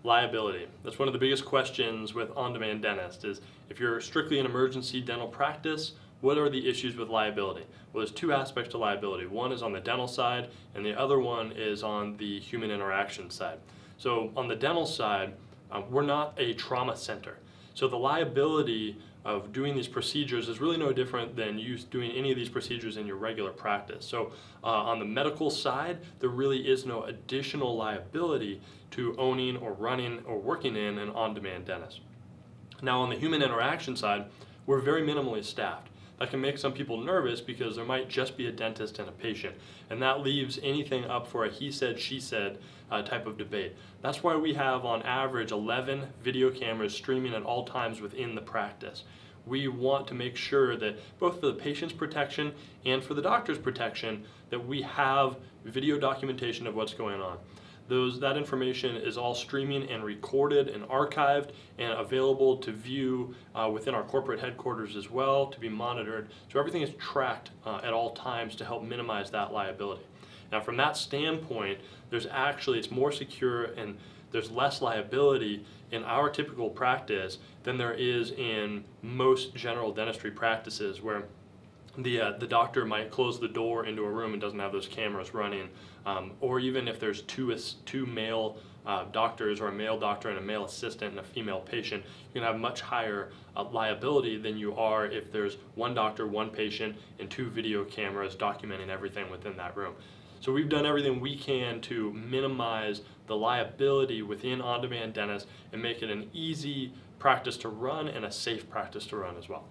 Liability. That's one of the biggest questions with on-demand dentists is if you're strictly an emergency dental practice, what are the issues with liability? Well, there's two aspects to liability. One is on the dental side and the other one is on the human interaction side. So on the dental side, we're not a trauma center. So the liability of doing these procedures is really no different than you doing any of these procedures in your regular practice. So on the medical side, there really is no additional liability to owning or running or working in an on-demand dentist. Now on the human interaction side, we're very minimally staffed. That can make some people nervous because there might just be a dentist and a patient, and that leaves anything up for a he said, she said type of debate. That's why we have on average 11 video cameras streaming at all times within the practice. We want to make sure that both for the patient's protection and for the doctor's protection that we have video documentation of what's going on. That information is all streaming and recorded and archived and available to view within our corporate headquarters as well, to be monitored. So everything is tracked at all times to help minimize that liability. Now from that standpoint, it's more secure and there's less liability in our typical practice than there is in most general dentistry practices where the doctor might close the door into a room and doesn't have those cameras running, or even if there's two male doctors or a male doctor and a male assistant and a female patient, you can have much higher liability than you are if there's one doctor, one patient, and two video cameras documenting everything within that room. So we've done everything we can to minimize the liability within on-demand dentists and make it an easy practice to run and a safe practice to run as well.